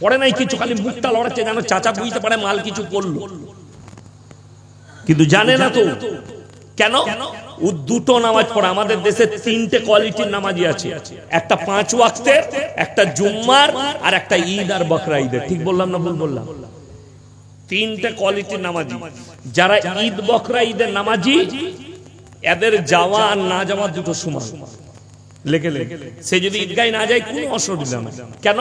পড়ে নাই কিছু, খালি মুখটা লড়াচ্ছে যেন চাচা বুঝতে পারে মাল কিছু পড়লো, কিন্তু জানে না তো কেন। ও দুটো নামাজ পড়ে। আমাদের দেশে তিনটে কোয়ালিটির নামাজি আছে, একটা 5 ওয়াক্তের, একটা জুম্মার, আর একটা ঈদ আর বকরা ঈদের। ঠিক বললাম না ভুল বললাম? তিনটে কোয়ালিটির নামাজি। যারা ঈদ বকরা ঈদের নামাজি, এদের যাওয়া আর না যাওয়া দুটো সমান। লেগে সে যদি ঈদগায় না যায় কোনো অসুবিধা নেই। কেন?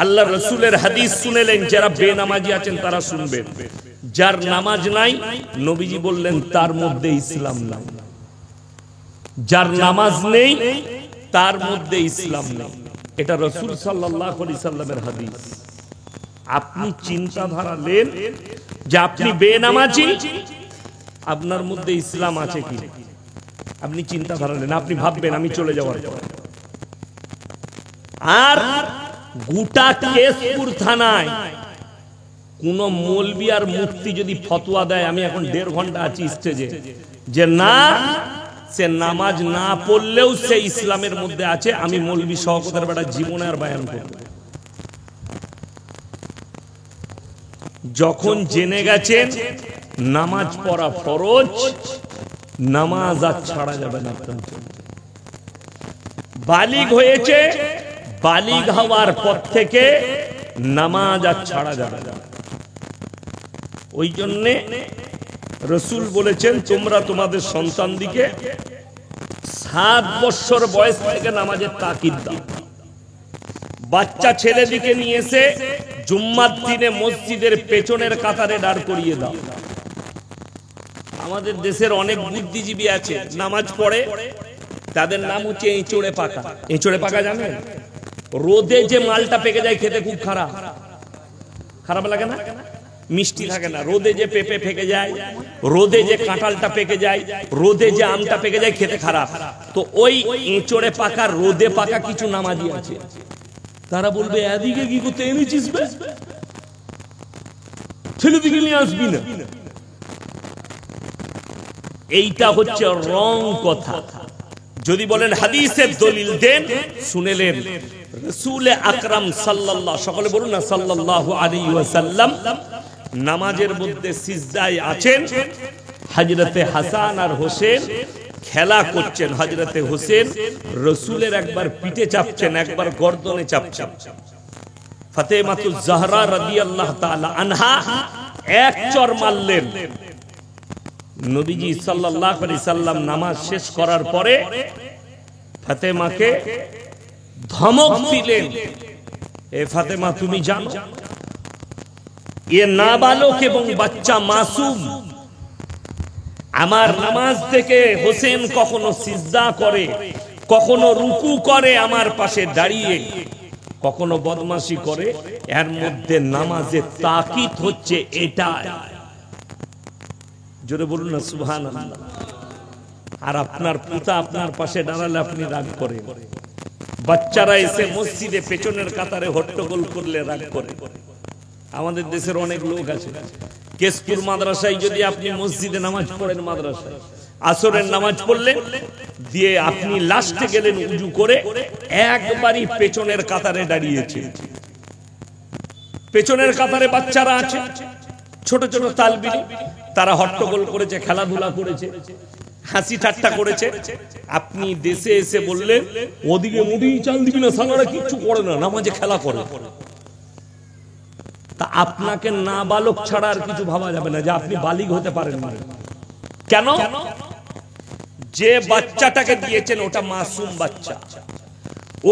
আল্লাহ রসুলের হাদিস শুনেলেন, যারা বেনামাজি আছেন তারা শুনবেন, যার নামাজ নাই নবীজি বললেন তার মধ্যে ইসলাম নাই। যার নামাজ নেই তার মধ্যে ইসলাম নেই। এটা রাসূল সাল্লাল্লাহু আলাইহি সাল্লামের হাদিস। আপনি চিন্তাধারা নেন যে আপনি বেনামাজি, আপনার মধ্যে ইসলাম আছে কি? আপনি চিন্তাধারা নেন, আপনি ভাববেন আমি চলে যাওয়ার পর। আর গোটা কেশপুর থানায় কোন মৌলবি আর মুফতি যদি ফতোয়া দেয়, আমি এখন 1.5 ঘন্টা আছি স্টেজে, যে না সে নামাজ না পড়লেও সে ইসলামের মধ্যে আছে, আমি মৌলবি শওকতের বেটা জীবনে আর বায়ান করব। যখন জেনে গেছেন নামাজ পড়া ফরজ, নামাজ আর ছাড়া যাবে না। বালিগ হয়েছে, বালিগ হওয়ার পর থেকে নামাজ আর ছাড়া যাবে না। ওই জন্যে রাসূল বলেছেন, তোমরা তোমাদের সন্তানদিকে 7 বছর বয়স থেকে নামাজের তাকিদ দাও। বাচ্চা ছেলেদিকে নিয়ে এসে জুম্মার দিনে মসজিদের পেছনের কাতারে দাঁড় করিয়ে দাও। আমাদের দেশের অনেক বুদ্ধিজীবী আছে, নামাজ পড়ে, তাদের নাম হচ্ছে এঁচড়ে পাকা। এঁচড়ে পাকা জানেন? রোদে যে মালটা পেকে যায় খেতে খুব খারাপ, খারাপ লাগে না? মিষ্টি থাকে না। রোদে যে পেঁপে পেকে যায়, রোদে যে কাঁঠালটা পেকে যায়, রোদে যে আমটা পেকে যায়, খেতে খারাপ। তো ওই এঁচড়ে পাকা, রোদে পাকা কিছু নামাজি আছে, তারা বলবে এদিকে কি করতে এনেছিস, ছেলেদিকে নিয়ে আসবি না। এইটা হচ্ছে রং কথা। যদি বলেন হাদিসের দলিল দেন, শুনেলেন রাসূল আকরাম সাল্লাল্লাহু, সকলে বলুন না সাল্লাল্লাহু আলাইহি ওয়াসাল্লাম, নামাজের মধ্যে সিজদায় আছেন। হযরতে হাসান আর হোসেন খেলা করছেন। হযরতে হোসেন রাসূলের একবার পিঠে চাপছেন, একবার গর্দনে চাপছেন। ফাতেমাতুজ জাহরা রাদিয়াল্লাহু তাআলা আনহা এক চর মারলেন। নবীজি সাল্লাল্লাহু আলাইহি সাল্লাম নামাজ শেষ করার পরে ফাতেমাকে ধমক দিলেন, এ ফাতেমা তুমি জানো এ নাবালক এবং বাচ্চা মাসুম, আমার নামাজ থেকে হোসেন কখনো সিজদা করে, কখনো রুকু করে আমার পাশে দাঁড়িয়ে, কখনো বদমাশি করে, এর মধ্যে নামাজের তাকিদ হচ্ছে এটা। জোরে বলুন না সুবহানাল্লাহ। আর আপনার পিতা আপনার পাশে দাঁড়ালে আপনি রাগ করেন, বাচ্চারা এসে মসজিদে পেছনের কাতারে হট্টগোল করলে রাগ করে। আমাদের দেশের অনেক লোক আছে, কেশপুর মাদ্রাসায় যদি আপনি মসজিদে নামাজ পড়েন, মাদ্রাসায় আসরের নামাজ পড়লেন, দিয়ে আপনি লাস্টে গেলেন উজু করে, একবারই পেছনের কাতারে দাঁড়িয়েছে। পেছনের কাতারে বাচ্চারা আছে, ছোট ছোট তালবিলি, তারা হট্টগোল করেছে, খেলাধুলা করেছে, হাসি ঠাট্টা করেছে। আপনি দেশে এসে বললেন ওদিকে মুড়ি চাল দিবি না, সালারা কিচ্ছু করে না, নামাজে খেলা করে। তা আপনাকে না বালক ছাড়া আর কিছু ভাবা যাবে না যে আপনি বালিগ হতে পারেন না। কেন? যে বাচ্চাটাকে দিয়েছেন ওটা মাসুম বাচ্চা।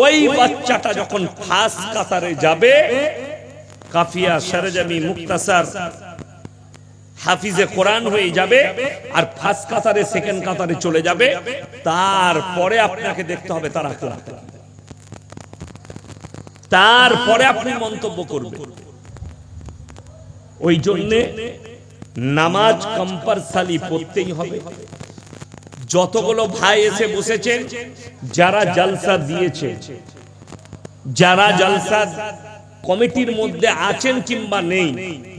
ওই বাচ্চাটা যখন ফার্স্ট কাতারে যাবে, কাফিয়া, সরজমি, মুক্তাসার, হাফিজে কোরআন হয়ে যাবে, আর ফার্স্ট কাতারে সেকেন্ড কাতারে চলে যাবে, তারপরে আপনাকে দেখতে হবে তার আখলাক, তারপরে আপনি মন্তব্য করবেন। ওই জন্য নামাজ কম্পালসারি পড়তেই হবে। যতগুলো ভাই এসে বসেছেন, যারা জলসা দিয়েছে, যারা জলসা কমিটির মধ্যে আছেন কিংবা নেই,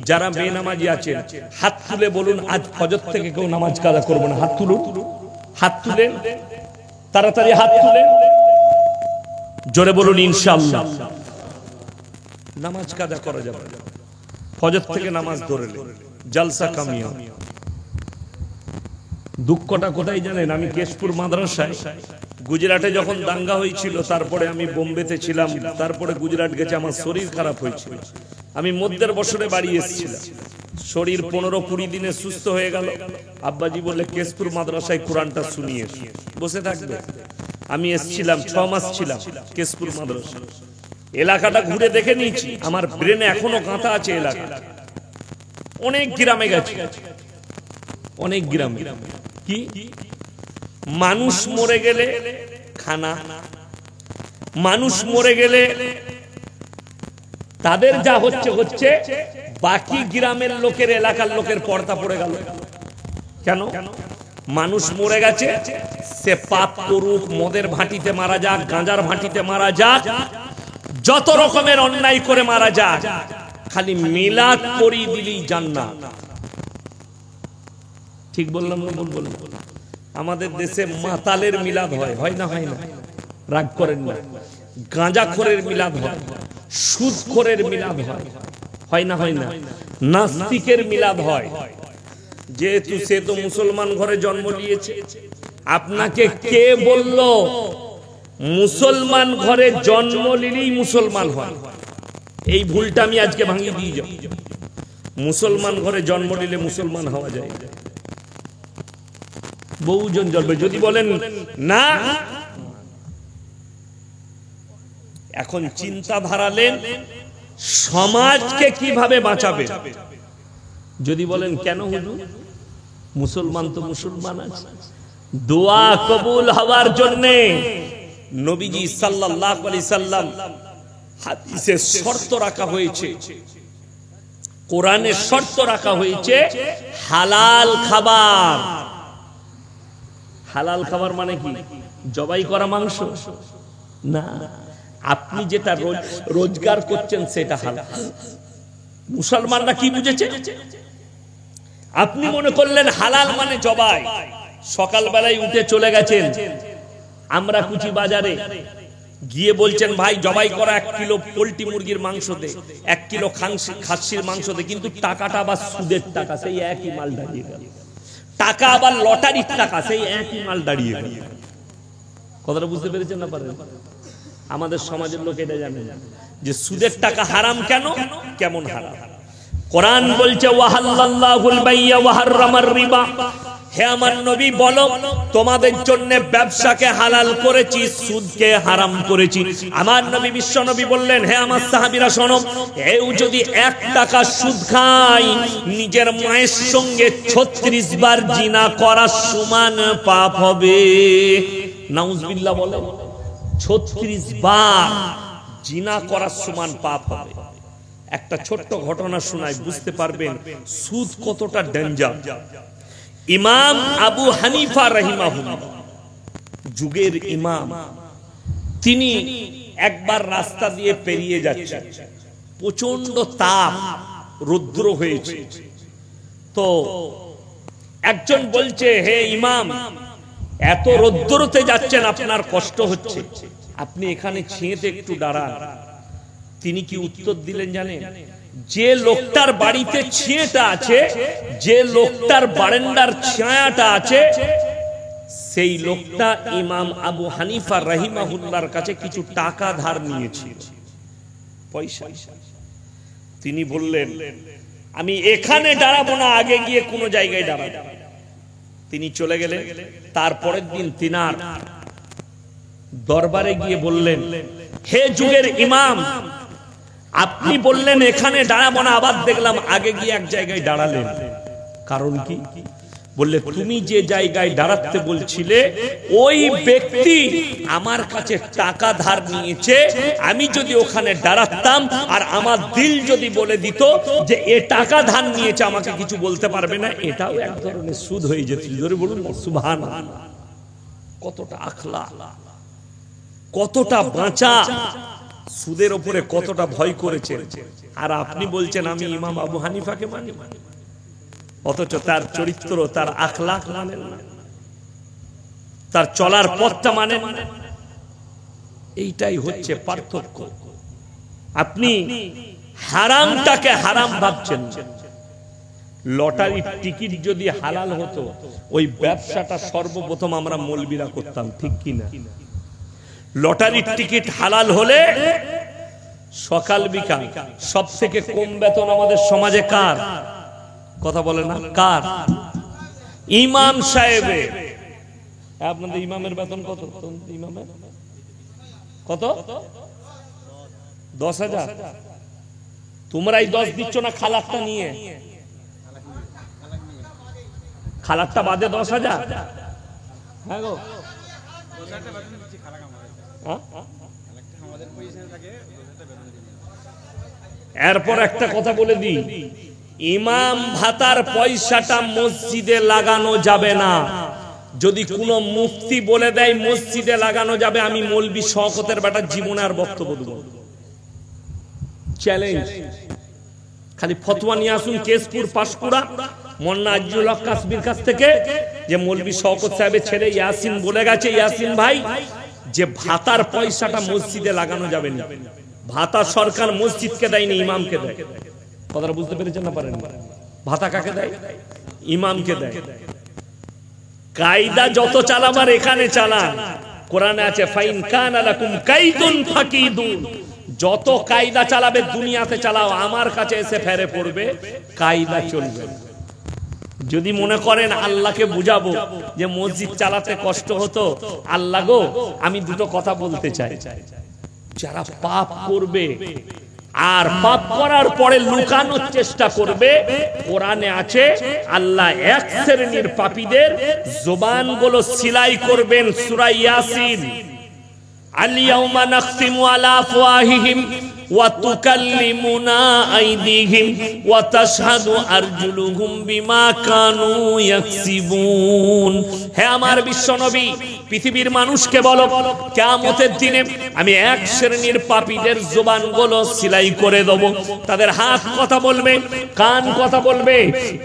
যারা বেনামাজি আছেন, হাত তুলে বলুন আজ ফজর থেকে কেউ নামাজ কাজা করবো না। হাত তুলুন, হাত তুলেন, তাড়াতাড়ি হাত তুলেন। জোরে বলুন ইনশাআল্লাহ। নামাজ কাজা করা যাবে, ফজর থেকে নামাজ ধরে জলসা কামিয়া। দুঃখটা কোথায় জানেন? আমি কেশপুর মাদ্রাসায় গুজরাটে যখন দাঙ্গা হয়েছিল, তারপরে আমি বোম্বেতে ছিলাম, তারপরে গুজরাট গেছে, আমার শরীর খারাপ হয়েছিল। আমি মধ্যের বছরে বাড়ি এসেছিলাম, শরীর 15-20 দিনে সুস্থ হয়ে গেল। আব্বাজি বললে কেশপুর মাদ্রাসায় কোরআনটা শুনিয়ে বসে থাকবে। আমি এসেছিলাম, 6 মাস ছিলাম কেশপুর মাদ্রাসায়। এলাকাটা ঘুরে দেখে নিয়েছি, আমার ব্রেনে এখনো গাঁথা আছে এলাকা। অনেক গ্রামে গেছে, অনেক গ্রামে। কি মানুষ মরে গেলে খানা, মানুষ মরে গেলে তাদের যা হচ্ছে হচ্ছে, বাকি গ্রামের লোকের, এলাকার লোকের পর্দা পড়ে গেল। কেন? মানুষ মরে গেছে, সে পাপ করুক, মদের ভাটিতে মারা যাক, গাঁজার ভাটিতে মারা যাক, যত রকমের অন্যায় করে মারা যাক, খালি মিলাদ পড়িয়ে দিলেই জান্নাত। ঠিক বললাম না ভুল বললাম? আমাদের দেশে মাতালের মিলাদ হয়, হয় না? হয় না? রাগ করেন না। গাঁজাখোরের মিলাদ হয়, সুদখোরের মিলাদ হয়, হয় না? হয় না? নাস্তিকের মিলাদ হয়। যেহেতু সে তো মুসলমান ঘরে জন্ম নিয়েছে, আপনাকে কে বলল মুসলমান ঘরে জন্ম নিলেই মুসলমান হয়? এই ভুলটা আমি আজকে ভাঙিয়ে দিয়ে যাব। মুসলমান ঘরে জন্ম নিলে মুসলমান হওয়া যায়। বহুজন জন্মে, যদি বলেন না, এখন চিন্তা ধারালেন সমাজকে কিভাবে বাঁচাবে। যদি বলেন কেন হুজুর, মুসলমান তো মুসলমান আছে, দোয়া কবুল হওয়ার জন্য নবীজি সাল্লাল্লাহু আলাইহি সাল্লাম হাদিসে শর্ত রাখা হয়েছে, কোরআনে শর্ত রাখা হয়েছে হালাল খাবার। হালাল খাবার মানে কি? জবাই করা মাংস না, আপনি যেটা রোজগার করছেন সেটা হালাল। মুসলমানরা কি বুঝেছে? আপনি মনে করলেন হালাল মানে জবাই। সকালবেলায় উঠে চলে গেছেন আমরা কুচি বাজারে, গিয়ে বলছেন ভাই জবাই করা 1 কিলো পোল্ট্রি মুরগির মাংস দে, 1 কিলো খাসির মাংস দে, কিন্তু টাকাটা আবার সুদের টাকা, সেই একই মাল দাঁড়িয়ে গেল। টাকা আবার লটারির টাকা, সেই একই মাল দাঁড়িয়ে গেল। কথাটা বুঝতে পেরেছেন না? পারেন? আমাদের সমাজের লোক এটা জানে যে সুদের টাকা হারাম। কেন? কেমন হারাম? কোরআন বলছে ওয়াহাল্লাল্লাহুল বাইয়া ওয়া হাররামার রিবা। হে আমার নবী বলো, তোমাদের জন্য ব্যবসাকে হালাল করেছি, সুদকে হারাম করেছি। আমার নবী বিশ্ব নবী বললেন, হে আমার সাহাবীরা শোনো, এও যদি 1 টাকা সুদ খায়, নিজের মায়ের সঙ্গে 36 বার জিনা করার সমান পাপ হবে। নাউজুবিল্লাহ বলে, 36 বার জিনা করার সমান পাপ হবে। একটা ছোট্ট ঘটনা শোনাই, বুঝতে পারবেন সুদ কতটা ডেঞ্জার। ইমাম আবু হানিফা রাহিমাহুল্লাহ, যুগের ইমাম, তিনি একবার রাস্তা দিয়ে পেরিয়ে যাচ্ছেন, প্রচন্ড তাপ, রৌদ্র হয়েছে। তো একজন বলছে, হে ইমাম, এত রৌদ্রতে যাচ্ছেন, আপনার কষ্ট হচ্ছে, আপনি এখানে ছেঁতে একটু দাঁড়ান। তিনি কি উত্তর দিলেন জানেন? যে লোকটার বাড়িতে ছেঁটা আছে, যে লোকটার বারান্দার ছায়াটা আছে, সেই লোকটা ইমাম আবু হানিফা রাহিমাহুল্লাহর কাছে কিছু টাকা ধার নিয়েছিল, পয়সা। তিনি বললেন, আমি এখানে দাঁড়াবো না, আগে গিয়ে কোনো জায়গায় দাঁড়াবো। তিনি চলে গেলেন। তারপরের দিন তিনার দরবারে গিয়ে বললেন, হে যুগের ইমাম, আপনি বললেন এখানে দাঁড়াবো না, আবার দেখলাম আগে গিয়ে এক জায়গায় দাঁড়ালেন, কারণ কি? বললে, তুমি যে জায়গায় দাঁড়াতে বলছিলে ওই ব্যক্তি আমার কাছে টাকা ধার নিয়েছে, আমি যদি ওখানে দাঁড়াতাম আর আমার দিল যদি বলে দিত যে এ টাকা ধার নিয়েছে, আমাকে কিছু বলতে পারবে না, এটাও এক ধরনের সুদ হয়ে যেত। জোরে বলুন সুবহানাল্লাহ। কতটা আখলাক, কতটা বাঁচা, সুদের উপরে কতটা ভয় করেছেন। আর আপনি বলছেন আমি ইমাম আবু হানিফাকে মানি, অথচ তার চরিত্র, তার আখলাক মানেন না, তার চলার পথটা মানেন না। এইটাই হচ্ছে পার্থক্য। আপনি হারামটাকে হারাম ভাবছেন। লটারির টিকিট যদি হালাল হতো, ওই ব্যবসাটা সর্বপ্রথম আমরা মৌলবীরা করতাম, ঠিক কিনা? লটারির টিকিট হালাল হলে সকাল বিকাল সব থেকে কম বেতন আমাদের সমাজে কার? কথা বলে না, কার? ইমাম সাহেবের। আপনাদের ইমামের বেতন কত? ইমামের কত? 10,000। তোমরাই 10 দিচ্ছ না খালাকটা নিয়ে? খালাকটা বাদে 10,000? হ্যাঁ গো, এরপর একটা কথা বলে দিই, ইমাম ভাতার পয়সাটা মসজিদে লাগানো যাবে না। যদি কোনো মুফতি বলে দেয় মসজিদে লাগানো যাবে, আমি মৌলবি শওকতের বেটার জীবনে আর বক্তব্য দেব। চ্যালেঞ্জ। খালি ফতোয়া নিয়ে আসুন কেশপুর পাশকুড়া মোল্লা আজিজুল হক কাশ্মীর কাছ থেকে, যে মৌলবি শওকত সাহেবের ছেলে ইয়াসিন বলে গেছে, ইয়াসিন ভাই, যে ভাতার পয়সাটা মসজিদে লাগানো যাবে না। ভাতা সরকার মসজিদকে দেয়নি, ইমামকে দেয়। কথাটা বুঝতে পেরেছেন না? পারেন? ভাতা কাকে দেয়? ইমামকে দেয়। কায়দা যত চালাবার এখানে চালান। কোরআনে আছে ফাইন কানা লাকুম কাইদুন ফাকিদুন। যত কায়দা চালাবে দুনিয়াতে চালাও, আমার কাছে এসে ফেরে পড়বে, কায়দা চলবে। যদি মনে করেন আল্লাহকে বুঝাবো যে মসজিদ চালাতে কষ্ট হতো, আল্লাহ গো আমি দুটো কথা বলতে চাই। যারা পাপ করবে আর পাপ করার পরে লুকানোর চেষ্টা করবে, কোরআনে আছে আল্লাহ এক শ্রেণীর পাপীদের জবানগুলো সিলাই করবেন। সূরা ইয়াসিন, আল-ইয়াওমা নাখতিমু আলা আফওয়াহিহিম ওয়া তুকাল্লিমুনা আইদিহিম ওয়া তাশহাদু আরজুলুহুম বিমা কানু ইয়াকসিবুন। হে আমার বিশ্বনবী, পৃথিবীর মানুষকে বলো, কিয়ামতের দিনে আমি এক শ্রেণীর পাপীদের জবানগুলো সিলাই করে দেব। তাদের হাত কথা বলবে, কান কথা বলবে,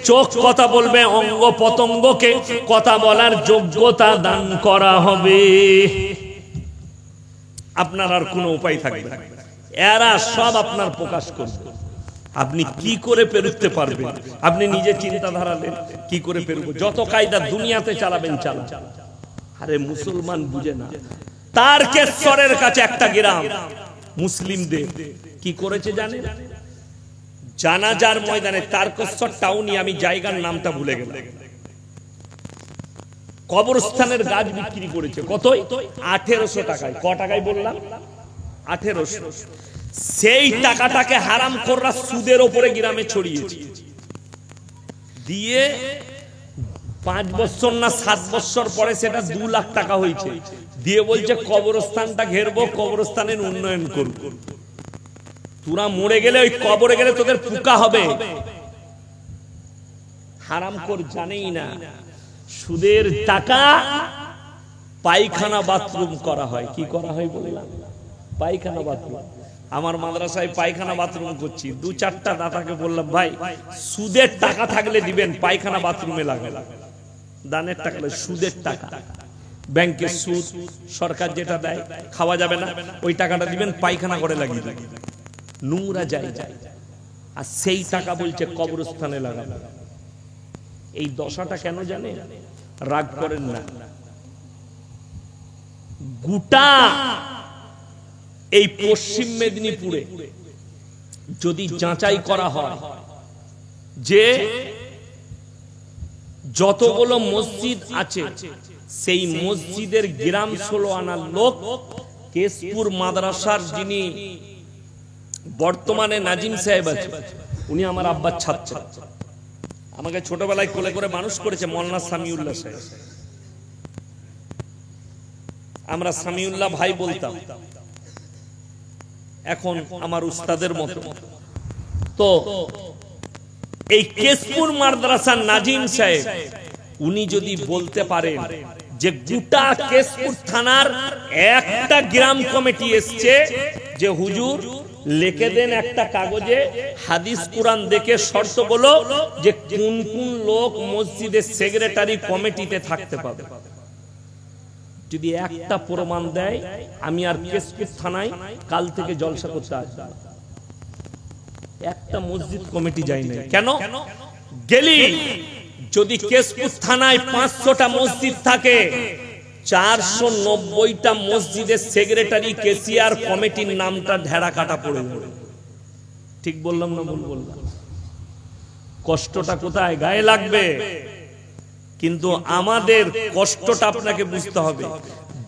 চোখ কথা বলবে, অঙ্গ পতঙ্গকে কথা বলার যোগ্যতা দান করা হবে। আপনার আর কোনো উপায় থাকবে না, এরা সব আপনার প্রকাশ করবে। আপনি কি করে পেরুতে পারবেন? আপনি নিজে চিন্তাধারা নেন, কি করে পেরুব? যত কায়দা দুনিয়াতে চালাবেন চালান। আরে মুসলমান বুঝে না। তারকেশ্বরের কাছে একটা গ্রাম, মুসলিমদের কি করেছে জানেন? জানাজার ময়দানে, তারকেশ্বর টাউনে, আমি জায়গার নামটা ভুলে গেলাম, কবরস্থানের গাছ বিক্রি করেছে। কত? 1800 টাকায়। ক টাকায় বললাম? 1800। সেই টাকাটাকে হারাম করা সুদের উপরে গ্রামে ছড়িয়েছে, দিয়ে 5 বছর না 7 বছর পরে সেটা 2 লাখ টাকা হয়েছে। দিয়ে বলছে কবরস্থানটা ঘেরবো, কবরস্থানের উন্নয়ন করব। তোরা মরে গেলে, ওই কবরে গেলে তোদের পোকা হবে। হারাম কর জানেই না সুদের টাকা পায়খানা বাথরুম করা হয়। কি করা হয় বললাম? পায়খানা বাথরুম। আমার মাদ্রাসায় পায়খানা বাথরুম করছি, 2-4টা দাতাকে বললাম ভাই সুদের টাকা থাকলে দিবেন, পায়খানা বাথরুমে লাগে। দানের টাকা, সুদের টাকা, ব্যাংকের সুদ, সরকার যেটা দেয় খাওয়া যাবে না, ওই টাকাটা দিবেন, পায়খানা করে লাগিয়ে দেবেন, নোংরা যায়। আর সেই টাকা বলছে কবরস্থানে লাগাবে। এই দশাটা কেন জানে? রাগ করেন না। গোটা এই পশ্চিম মেদিনীপুরে যদি যাচাই করা হয় যে যতগুলো মসজিদ আছে, সেই মসজিদের গ্রাম 16 আনার লোক কেশপুর মাদ্রাসার যিনি বর্তমানে নাজিম সাহেব আছে, উনি আমার আব্বার ছাত্র, আমাকে ছোটবেলায় কোলে করে মানুষ করেছে, মৌলানা সামিউল্লাহ সাহেব। আমরা সামিউল্লাহ ভাই বলতাম, এখন আমার উস্তাদের মতো। তো এই কেশপুর মাদ্রাসার নাজিম সাহেব, উনি যদি বলতে পারেন যে গোটা কেশপুর থানার একটা গ্রাম কমিটি এসছে যে হুজুর লিখে দেন একটা কাগজে হাদিস কুরআন দেখে শর্ত বলো যে কোন কোন লোক মসজিদের সেক্রেটারি কমিটিতে থাকতে পাবে, যদি একটা প্রমাণ দেয়, আমি আর কেশপুর থানায় কাল থেকে জলসা করতে আসবো। একটা মসজিদ কমিটি যাই না কেন? গেলি যদি কেশপুর থানায় 500টা মসজিদ থাকে, 490টা মসজিদের সেক্রেটারি কেসিআর কমিটির নামটা ঢেড়া কাটা পড়ে যাবে। ঠিক বললাম না ভুল বললাম? কষ্টটা কোথায়? গায়ে লাগবে, কিন্তু আমাদের কষ্টটা আপনাকে বুঝতে হবে।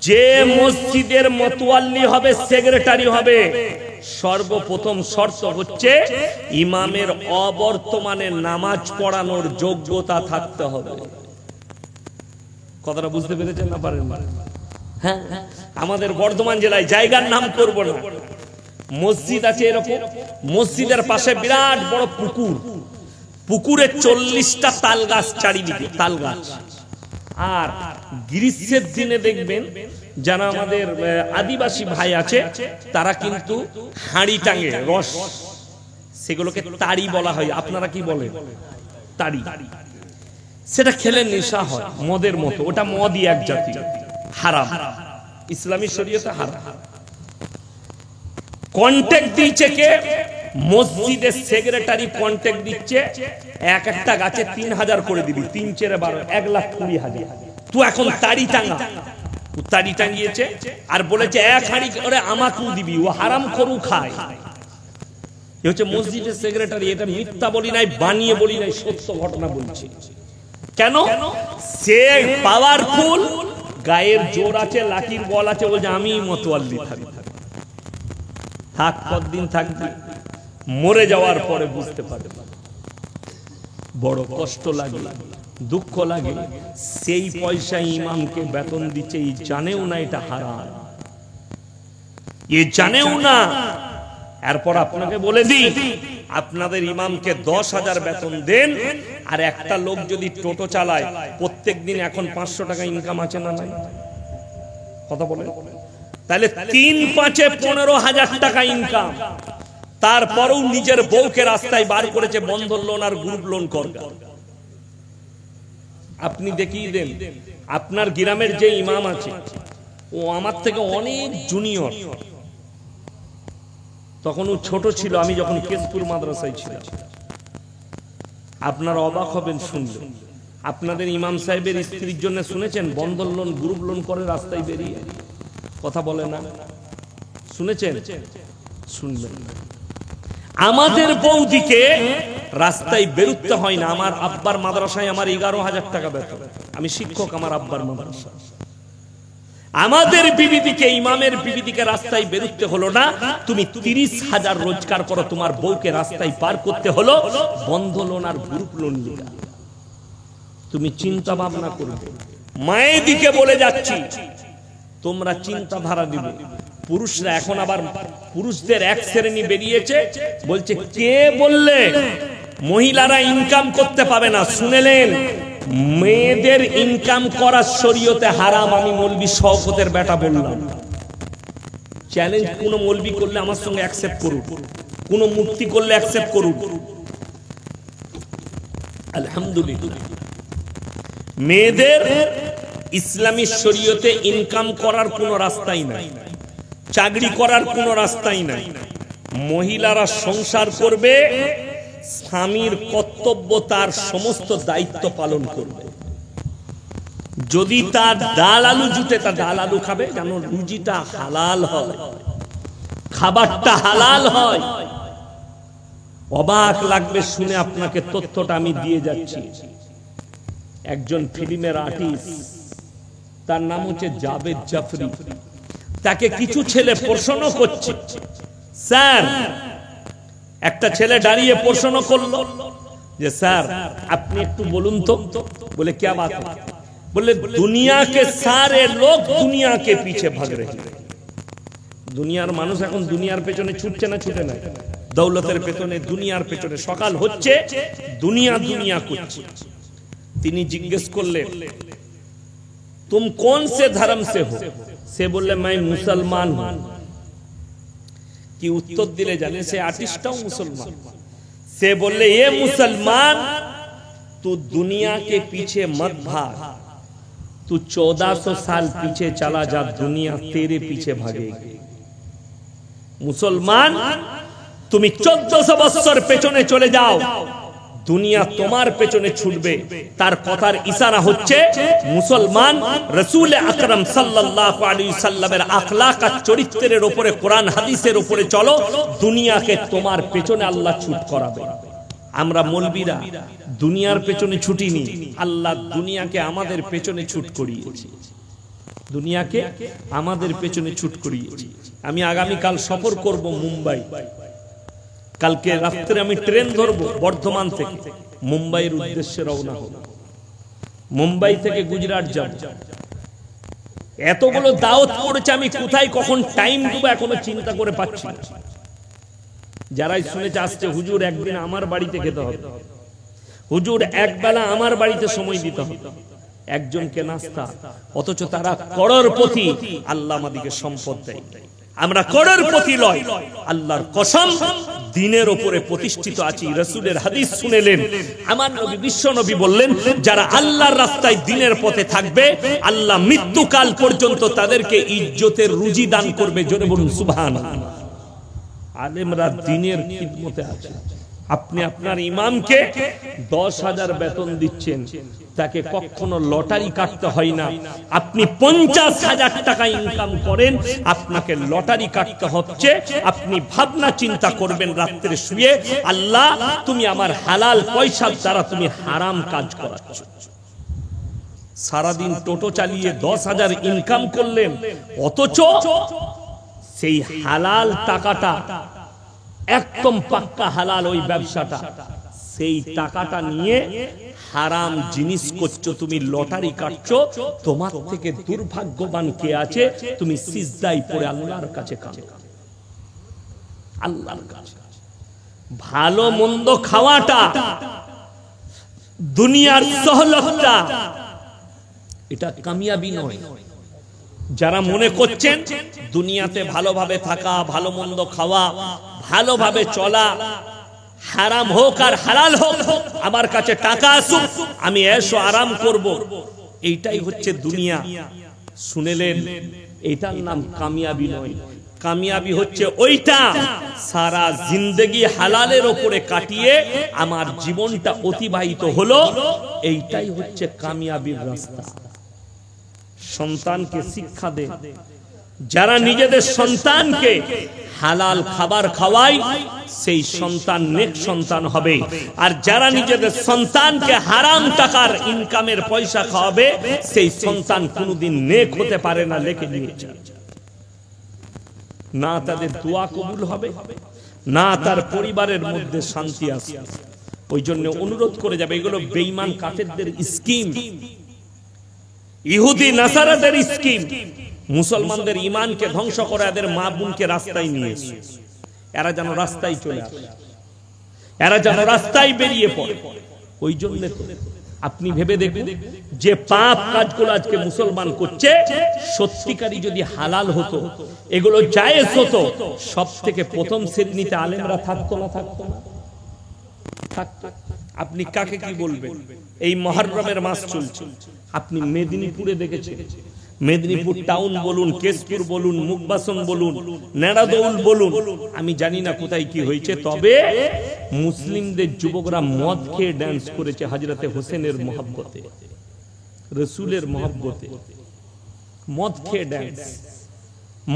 যে মসজিদের মতওয়াল্লি হবে, সেক্রেটারি হবে, সর্বপ্রথম শর্ত হচ্ছে ইমামের অবর্তমানে নামাজ পড়ানোর যোগ্যতা থাকতে হবে। কথাটা বুঝতে পেরেছেন না? পারেন? হ্যাঁ, আমাদের বর্ধমান জেলায় জায়গার নাম করব না, মসজিদ আছে এরকম, মসজিদের পাশে বিরাট বড় পুকুর, পুকুরে 40টা তাল গাছ চারিদিকে, তাল গাছ। আর গ্রীষ্মের দিনে দেখবেন যারা আমাদের আদিবাসী ভাই আছে, তারা কিন্তু হাঁড়ি টাঙে রস, সেগুলোকে তাড়ি বলা হয়। আপনারা কি বলেন? তাড়ি। সেটা খেলে নেশা হয় মদের মতো, ওটা মদই এক জাতি, হারাম, ইসলামী শরীয়তে হারাম। কন্ট্যাক্ট দিচ্ছে কে? মসজিদের সেক্রেটারি কন্ট্যাক্ট দিচ্ছে, একটা গাছে 3000 করে দিবি, 3 × 12 1,20,000। তুই এখন তাড়ি টাঙা। তাড়ি টাঙিয়েছে আর বলেছে 1 হাঁড়ি করে আমাকেও দিবি, ও হারাম করু খায়। এ হচ্ছে মসজিদের সেক্রেটারি। এটা মিথ্যা বলি নাই, বানিয়ে বলি নাই, সত্য ঘটনা বলছি। কেন? সে পাওয়ারফুল, গায়ের জোর আছে, লাঠির বল আছে, বলছে আমি মতওয়াল্লি থাকবো। থাক, কতদিন থাকবি? মরে যাওয়ার পরে বুঝতে পারবে। বড় কষ্ট লাগে, দুঃখ লাগে। সেই পয়সা ইমামকে বেতন দিচ্ছে, এই জানেও না এটা হারাম, এ জানেও না। এরপর আপনাকে বলে দিই, আপনাদের ইমামকে 10,000 বেতন দেন, আর একটা লোক যদি টোটো চালায় প্রত্যেক দিন, এখন 500 টাকা ইনকাম আছে না নাই? কথা বলে, তাহলে 3-5-এ 15,000 টাকা ইনকাম। তারপরেও নিজের বউকে রাস্তায় বার করেছে বন্ধন লোন আর গ্রুপ লোন করবে। আপনি দেখিয়ে দেন, আপনার গ্রামের যে ইমাম আছে, ও আমার থেকে অনেক জুনিয়র। তখন ও ছোট ছিল, আমি যখন কেশপুর মাদ্রাসায় ছিলাম। আপনারা অবাক হবেন শুনলে। আপনাদের ইমাম সাহেবের স্ত্রীর জন্য শুনেছেন বন্ধন লোন গ্রুপ লোন করে রাস্তায় বেরিয়ে? কথা বলে না? শুনেছেন? শুনবেন। আমাদের বৌদিকে রাস্তায় বেরুতে হয় না। আমার আব্বার মাদ্রাসায় আমার 11,000 টাকা বেতন, আমি শিক্ষক আমার আব্বার মাদ্রাসা। আমাদের বিবিদিকে, ইমামের বিবিদিকে রাস্তায় বেরুতে হলো না। তুমি 30,000 রোজগার করো, তোমার বউকে রাস্তায় পার করতে হলো বন্ধ লোন আর গ্রুপ লোন নিয়ে। তুমি চিন্তা ভাবনা করবে। মায়ের দিকে বলে যাচ্ছি, তোমরা চিন্তাধারা দিবে। পুরুষরা এখন আবার পুরুষদের এক শ্রেণী বেরিয়েছে, বলছে কে বললে মহিলারা ইনকাম করতে পাবে না? শুনেলেন, মেয়েদের ইনকাম করা শরীয়তে হারাম। আমি মৌলবি শওকতের বেটা বললাম। চ্যালেঞ্জ কোন মৌলবি করলে আমার সঙ্গে অ্যাকসেপ্ট করুন, কোন মুক্তি করলে অ্যাকসেপ্ট করুন। আলহামদুলিল্লাহ, মেয়েদের ইসলামী শরীয়তে ইনকাম করার কোন রাস্তাই নাই, চাকরি করার কোন রাস্তাই নাই। মহিলারা সংসার করবে, স্বামীর কর্তব্য, তার সমস্ত দায়িত্ব পালন করবে। যদি তার ডাল আলু জুটে, তার ডাল আলু খাবে, যেন রুজিটা হালাল হয়, খাবারটা হালাল হয়। অবাক লাগবে শুনে আপনাকে তথ্যটা আমি দিয়ে যাচ্ছি। একজন ফিল্মের আর্টিস্ট, তার নাম হচ্ছে জাভেদ জাফরি। তাকে কিছু ছেলে প্রশ্ন করছে। স্যার, একটা ছেলে দাঁড়িয়ে প্রশ্ন করলো যে স্যার আপনি একটু বলুন তো। বলে क्या बात है? बोले दुनिया के सारे लोग दुनिया के पीछे भाग रहे हैं। দুনিয়ার মানুষ এখন দুনিয়ার পেছনে ছুটছে না? ছুটে না? দৌলতের পেছনে, দুনিয়ার পেছনে। সকাল হচ্ছে দুনিয়া দুনিয়া করছে। তিনি জিজ্ঞেস করলেন, तुम कौन से धर्म से हो? से बोले मैं मुसलमान हूं। कि उत्तर दिले जाने से आर्टिस्टों मुसलमान। से बोले ये मुसलमान, तू दुनिया के पीछे मत भाग, तू 1400 साल पीछे चला जा, दुनिया तेरे पीछे भागेगी। मुसलमान তুমি 1400 বছর পেছনে চলে যাও, দুনিয়া তোমার পেছনে ছুটবে। তার কথার ইশারা হচ্ছে মুসলমান রাসূল আকরাম সাল্লাল্লাহু আলাইহি সাল্লামের আখলাক আর চরিত্রের উপরে, কোরআন হাদিসের উপরে চলো, দুনিয়াকে তোমার পেছনে আল্লাহ ছুট করাবে। আমরা মৌলবীরা দুনিয়ার পেছনে ছুটিনি, আল্লাহ দুনিয়াকে আমাদের পেছনে ছুট করিয়েছে, দুনিয়াকে আমাদের পেছনে ছুট করিয়েছে। আমি আগামী কাল সফর করব মুম্বাই, কালকে রাত্রে আমি ট্রেন ধরবো বর্ধমান থেকে, মুম্বাইয়ের উদ্দেশ্যে রওনা হব। মুম্বাই থেকে গুজরাট যাব। এতগুলো দাওয়াত করেছে, আমি কোথায় কখন টাইম দেব এখনো চিন্তা করে পাচ্ছি না। যারাই শুনেছে আসছে হুজুর একদিন আমার বাড়িতে খেতে হবে, হুজুর একবেলা আমার বাড়িতে সময় দিতে হবে, একজনকে নাস্তা, অথচ তারা করোড়পতি। আল্লাহ আমাদেরকে সম্পদ দেয়, আমরা করোড়পতি লয়। আল্লাহর কসম দ্বীনের উপরে প্রতিষ্ঠিত আছি। রাসূলের হাদিস শুনেলেন, আমার নবী বিশ্ব নবী বললেন, যারা আল্লাহর রাস্তায় দ্বীনের পথে থাকবে আল্লাহ মৃত্যুকাল পর্যন্ত তাদেরকে ইজ্জতের রুজি দান করবে। জোরে বলুন সুবহানাল্লাহ। আলেমরা দ্বীনের খিদমতে আছে। আপনি আপনার ইমামকে 10,000 বেতন দিচ্ছেন, তাকে কখনো লটারি কাটতে হয় না। আপনি 50,000 টাকা ইনকাম করেন, আপনাকে লটারি কাটতে হচ্ছে। আপনি ভাবনা চিন্তা করবেন রাত্রে শুয়ে, আল্লাহ তুমি আমার হালাল পয়সার দ্বারা তুমি হারাম কাজ করাচ্ছ। সারাদিন টোটো চালিয়ে 10,000 ইনকাম করলেন, অথচ সেই হালাল টাকাটা একদম পাক্কা হালাল ওই ব্যবসাটা, সেই টাকাটা নিয়ে হারাম জিনিস করছো, তুমি লটারি কাটছো। তোমার থেকে দুর্ভাগ্যবান কে আছে? তুমি সিজদায় পড়ে আল্লাহর কাছে কাঁদো, আল্লাহর কাছে। ভালো মন্দ খাওয়াটা, দুনিয়ার সহলতটা, এটা কামিয়াবি নয়। যারা মনে করছেন দুনিয়াতে ভালোভাবে থাকা, ভালো মন্দ খাওয়া, ভালোভাবে চলা, হারাম হোক আর হালাল হোক, আমার কাছে টাকা আসুক, আমি এসো আরাম করব, এইটাই হচ্ছে দুনিয়া। শুনেলেন, এটার নাম কামিয়াবি নয়। কামিয়াবি হচ্ছে ওইটা, সারা জিন্দেগি হালালের উপরে কাটিয়ে আমার জীবনটা অতিবাহিত হলো, এইটাই হচ্ছে কামিয়াবির রাস্তা। সন্তানকে শিক্ষা দেন, যারা নিজেদের সন্তানকে হালাল খাবার খাওয়ায় সেই সন্তান নেক সন্তান হবে। আর যারা নিজেদের সন্তানকে হারাম টাকার ইনকামের পয়সা খাওয়াবে সেই সন্তান কোনোদিন নেক হতে পারে না, লিখে নিয়েছে। না তাদের দোয়া কবুল হবে, না তার পরিবারের মধ্যে শান্তি আসবে। ওই জন্য অনুরোধ করে যাবে, এগুলো বেঈমান কাফেরদের স্কিম, ইহুদি নাসারাদের স্কিম। মুসলমানদের ইমানকে ধ্বংস করে এদের মা বোনকে রাস্তায় নিয়ে এসে এরা যেন রাস্তায় চলে আসে, এরা যেন রাস্তায় বেরিয়ে পড়ে। ওই জন্য আপনি ভেবে দেখুন, যে পাপ কাজগুলো আজকে মুসলমান করছে, সত্যিকারই যদি হালাল হতো, এগুলো জায়েজ হতো, সব থেকে প্রথম শ্রেণীতে আলেমরা থাকতো না? থাকতো না? থাকতো। আপনি কাকে কি বলবেন? এই মুহররমের মাস চলছে, আপনি মেদিনীপুরে দেখেছেন, মেদিনীপুর টাউন বলুন, কেশপুর বলুন, মুকবাসন বলুন, নেড়াদৌল বলুন, আমি জানি না কোথায় কি হয়েছে, তবে মুসলিমদের যুবকরা মদ খেয়ে ড্যান্স করেছে হযরতে হোসেনের মহব্বতে, রাসূলের মহব্বতে। মদ খেয়ে ড্যান্স,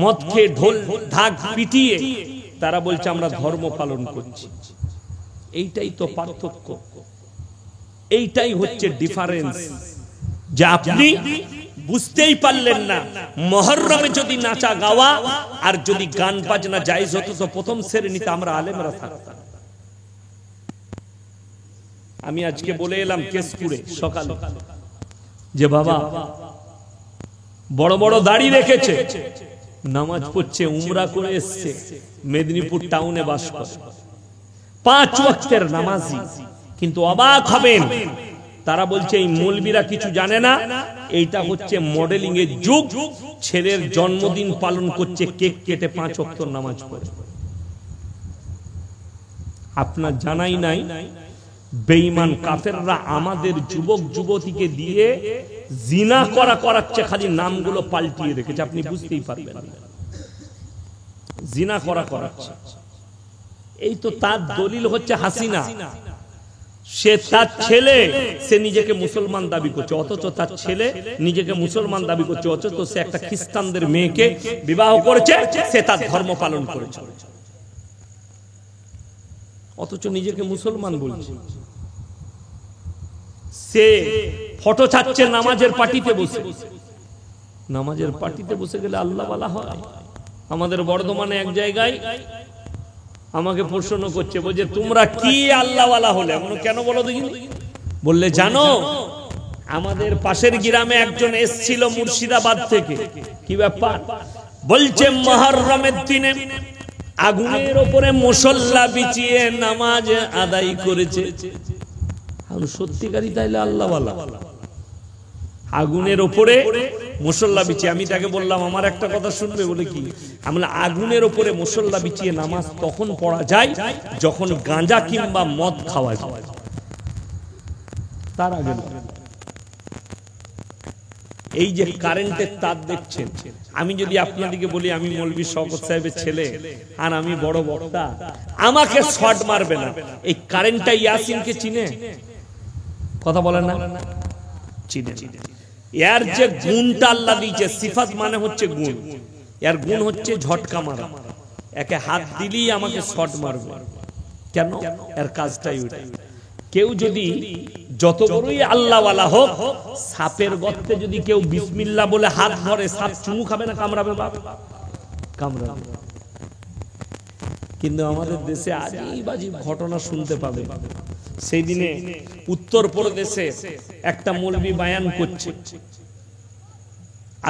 মদ খেয়ে ঢোল ঢাক পিটিয়ে তারা বলছে আমরা ধর্ম পালন করছি। এইটাই তো পার্থক্য, এইটাই হচ্ছে ডিফারেন্স। যা আপনি বুঝতেই পারলেন না। মুহররমে যদি নাচা গাওয়া আর যদি গান বাজনা জায়েজ হতো তো প্রথম শ্রেণীতে আমরা আলেমরা থাকতাম। আমি আজকে বলে এলাম কেশপুরে সকালে, যে বাবা বড় বড় দাড়ি রেখেছে, নামাজ পড়ছে, উমরা করে এসছে, মেদিনীপুর টাউনে বাস করে, 5 ওয়াক্তের নামাজি। কিন্তু অবাক হবেন, তারা বলছে এই মৌলবীরা কিছু জানে না, এইটা হচ্ছে মডেলিং এর যুগ। ছেলের জন্মদিন পালন করছে, কেক কেটে 5 ওয়াক্ত নামাজ পড়ে। আপনার জানাই নাই বেঈমান কাফেররা আমাদের যুবক যুবতীকে দিয়ে জিনা করাচ্ছে, খালি নামগুলো পাল্টিয়ে রেখেছে, আপনি বুঝতেই পারবেন না। জিনা করাচ্ছে। এই তো তার দলিল হচ্ছে হাসিনা। সে তার ছেলে, সে নিজেকে মুসলমান দাবি করছে, অথচ তার ছেলে নিজেকে মুসলমান দাবি করছে, অথচ সে একটা খ্রিস্টানদের মেয়েকে বিবাহ করেছে, সে তার ধর্ম পালন করেছে, অথচ নিজেকে মুসলমান বলছে। সে ফটো ছাড়ছে নামাজের পার্টিতে বসে। নামাজের পার্টিতে বসে গেলে আল্লাহ ওয়ালা হয়? আমাদের বর্ধমানে এক জায়গায় আমাকে প্রশ্ন করছে, বলছে তোমরা কি আল্লাহ ওয়ালা হলে? কেন বলো দেখি। বললে জানো, আমাদের পাশের গ্রামে একজন এসেছিল মুর্শিদাবাদ থেকে। কি ব্যাপার? বলছে মুহররমের দিনে আগুনের উপরে মুসল্লা বিছিয়ে নামাজ আদায় করেছে। সত্যিকারই তাইলে আল্লাহ ওয়ালা? আগুনের উপরে মুসল্লা বিছিয়ে। আমি তাকে বললাম আমার একটা কথা শুনবে। বলে কি? আমরা আগুনের উপরে মুসল্লা বিছিয়ে নামাজ তখন পড়া যায় যখন গাঁজা কিংবা মদ খাওয়া যায়, তার আগে। এই যে কারেন্টের তার দেখছেন, আমি যদি আপনাদেরকে বলি আমি মৌলভী শওকত সাহেবের ছেলে আর আমি বড় বক্তা, আমাকে শর্ট মারবে না। এই কারেন্টটা ইয়াসিনকে চিনে? কথা বলেন না? চিনে। এর যে গুণটা আল্লাহ দিয়েছে, সিফাত মানে হচ্ছে গুণ, এর গুণ হচ্ছে ঝটকা মারা। একে হাত দিলেই আমাকে শর্ট মারবে। কেন? এর কাজটাই ওটা। কেউ যদি যত বড়ই আল্লাহ ওয়ালা হোক, সাপের গর্তে যদি কেউ বিসমিল্লাহ বলে হাত ধরে, সাপ চুমু খাবে না কামড়াবে? বাপ কামড়াবে। কিন্তু আমাদের দেশে আজীব আজীব ঘটনা শুনতে পাবে। সেই দিনে উত্তর প্রদেশে একটা মৌলবী বয়ান করছে,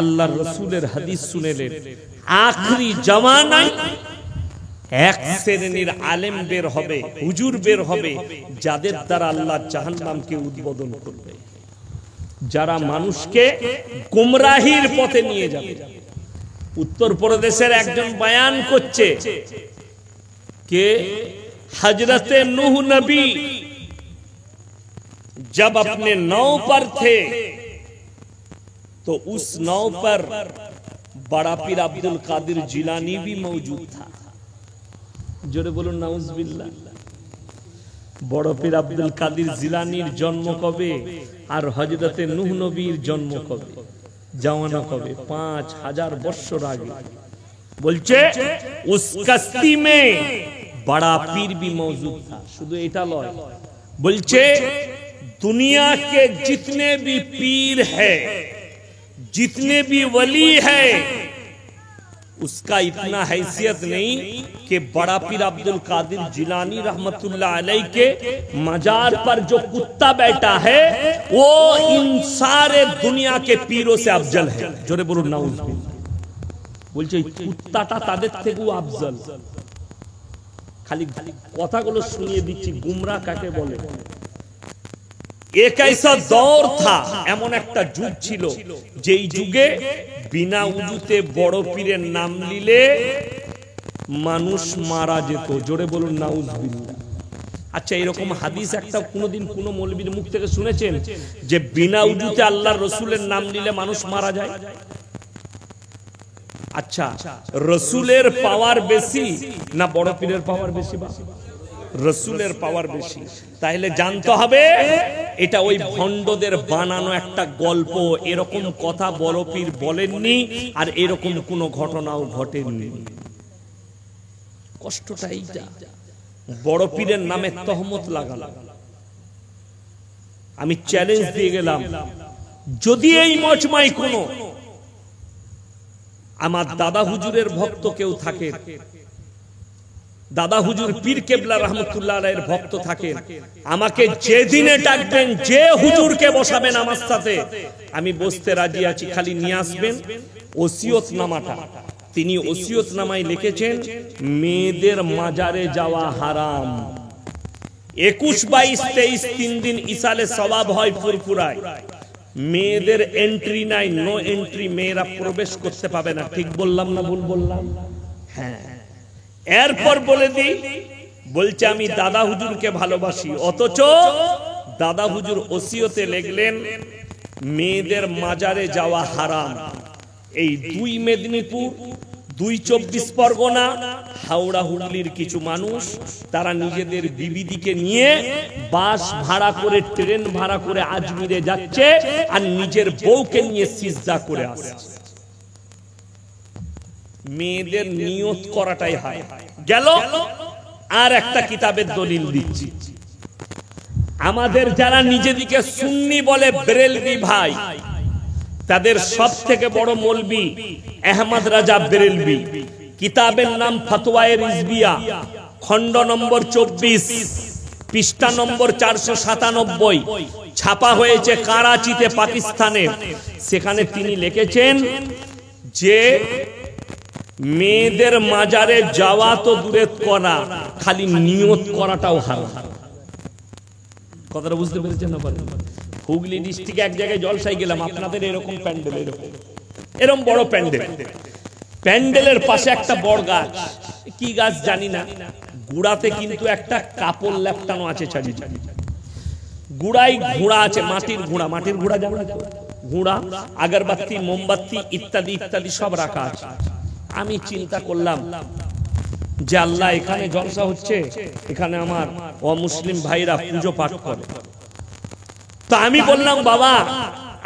আল্লাহর রাসূলের হাদিস শুনেলেন, আখরি জামানায় এক শ্রেণীর আলেম বের হবে, হুজুর বের হবে, যাদের দ্বারা আল্লাহ জাহান্নামকে উদ্বোধন করবে, যারা মানুষকে গোমরাহির পথে নিয়ে যাবে। উত্তর প্রদেশের একজন বয়ান করছে কে हजरत नूह नबी जब अपने नाव पर थे तो उस नाव पर बड़ा पीर अब्दुल कादिर जिलानी भी मौजूद था। जोरे बोलो नाउजुबिल्लाह। बड़ पीर अब्दुल कादिर जिलानीर जन्म कबे और हजरत नूह नबीर जन्म कबे, जमाना कबे? 5000 বছর आगे। बोलছে उस कश्ती में बड़ा पीर भी मौजूद था। शुद्ध एटा लय, बोलছে दुनिया के जितने भी पीर है, जितने भी वली है, उसका इतना हैसियत नहीं कि बड़ा पीर अब्दुल कादिर जिलानी रहमतुल्लाह अलैह के मजार पर जो कुत्ता बैठा है वो इन सारे दुनिया के पीरों से अफजल है। जोरे बोलो नाउजुबिल्लाह। बोलছে কুত্তাটা তাদের থেকেও আফজল। খালি কথাগুলো শুনিয়ে দিচ্ছি গুমরা কাকে বলে। এক ऐसा दौर था, এমন একটা যুগ ছিল যেই যুগে বিনা উজুতে বড় পীরের নাম নিলে মানুষ মারা যেত। জোরে বলুন নাউজুবিল্লাহ। আচ্ছা, এরকম হাদিস একটা কোনোদিন কোন মৌলবীর মুখ থেকে শুনেছেন যে বিনা উজুতে আল্লাহর রাসূলের নাম নিলে মানুষ মারা যায়? আচ্ছা, রাসূলের পাওয়ার বেশি না বড় পীরের পাওয়ার বেশি? রাসূলের পাওয়ার বেশি। তাহলে জানতে হবে এটা ওই ভণ্ডদের বানানো একটা গল্প। এরকম কথা বড় পীর বলেননি, আর এরকম কোনো ঘটনাও ঘটেনি। কষ্টটা এইটা, বড় পীরের নামে তহমত লাগানো। আমি চ্যালেঞ্জ দিয়ে গেলাম, যদি এই মজমায় কোনো আমার দাদা হুজুরের ভক্ত কেউ থাকে, দাদা হুজুর পীর কেবলা রহমতুল্লাহ আলাইহির ভক্ত থাকে, আমাকে যেদিনে ডাকবেন, যে হুজুরকে বসাবেন আমার সাথে, আমি বসতে রাজি আছি। খালি নিয়ে আসবেন ওসিয়তনামাটা। তিনি ওসিয়তনামায় লিখেছেন মেয়েদের মাজারে যাওয়া হারাম। 21, 22, 23 3 দিন ইসালে সওয়াব হয় ফুরফুরায়। মেয়েদের এন্ট্রি নাই, নো এন্ট্রি, মেয়েরা প্রবেশ করতে পাবে না। ঠিক বললাম না ভুল বললাম? হ্যাঁ। এরপর বলে দিই, বলছে আমি দাদা হুজুরকে ভালোবাসি, অথচ দাদা হুজুর ওসিয়তে লিখলেন মেয়েদের মাজারে যাওয়া হারাম। এই 2 মেদিনীপুর, 2 24 পরগনা, হাওড়া হুগলির কিছু মানুষ তারা নিজেদের বিবিদিকে নিয়ে বাস ভাড়া করে, ট্রেন ভাড়া করে আজমিরে যাচ্ছে আর নিজের বউকে নিয়ে সিজদা করে আসছে। মেয়েদের নিয়ত করাটাই হয় গেল। আর একটা কিতাবের দলিল দিচ্ছি, আমাদের যারা নিজেদিকে সুন্নি বলে বেরেলভি ভাই, তাদের সব থেকে বড় মৌলবি আহমদ রাজা বেরেলভি। কিতাবের নাম ফতোয়ায়ে রিজবিয়া, খণ্ড নম্বর 24, পৃষ্ঠা নম্বর 497, ছাপা হয়েছে করাচিতে, পাকিস্তানে। সেখানে তিনি লিখেছেন যে মেয়েদের মাজারে যাওয়া তো দূরে করা, খালি নিয়ত করাটাও হারাম। কথাটা বুঝতে পেরেছেন না? হুগলি ডিস্ট্রিক্টে এক জায়গায় জলসায় গেলাম, আপনাদের এরকম প্যান্ডেল, এরকম বড় প্যান্ডেল, প্যান্ডেলের পাশে একটা বড় গাছ, কি গাছ জানি না, গুড়াতে কিন্তু একটা কাপড় লেপটানো আছে চারিদিকে, গুড়াই ঘোড়া আছে, মাটির ঘোড়া, মাটির ঘোড়া জানেন? ঘোড়া, আগরবাতি, মোমবাতি ইত্যাদি ইত্যাদি সব রাখা আছে। আমি চিন্তা করলাম যে আল্লাহ, এখানে জলসা হচ্ছে, এখানে আমার অমুসলিম ভাইরা পুজো পাঠ করে। তো আমি বললাম, বাবা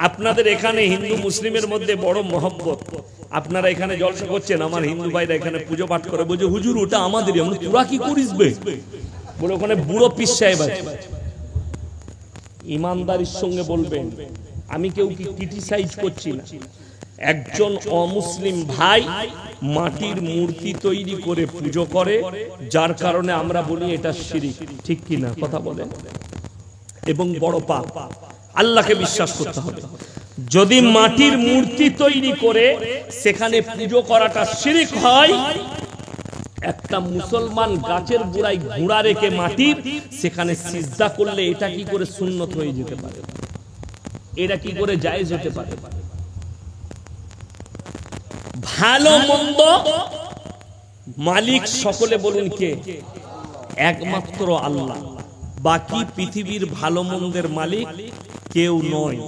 আপনাদের এখানে হিন্দু মুসলিমের মধ্যে বড় মহব্বত, আপনারা এখানে জলসা করছেন, আমার হিন্দু ভাইরা এখানে পুজো পাঠ করে। বলছে হুজুর ওটা আমাদেরই। আমরা তোরা কি করিস বে? বলে ওখানে বুড়ো পীর সাহেব আছে। ইমানদারির সঙ্গে বলবেন, আমি কেউ কি ক্রিটিসাইজ করছি না, একজন অমুসলিম ভাই মাটির মূর্তি তৈরি করে পুজো করে, যার কারণে আমরা বলি এটা শিরক। ঠিক কি না? কথা বলেন। এবং বড় পাপ, আল্লাহকে বিশ্বাস করতে হবে। যদি মাটির মূর্তি তৈরি করে সেখানে পুজো করাটা শিরক হয়, একটা মুসলমান গাছের গোড়ায় ঘোড়া রেখে মাটির সেখানে সিজদা করলে এটা কি করে সুন্নত হয়ে যেতে পারে? এটা কি করে জায়েজ হতে পারে? ভালো মন্দ মালিক সকলে বলুন কে? একমাত্র আল্লাহ। বাকি পৃথিবীর ভালো মন্দের মালিক কেউ নয়।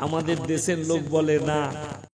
আমাদের দেশের লোক বলে না,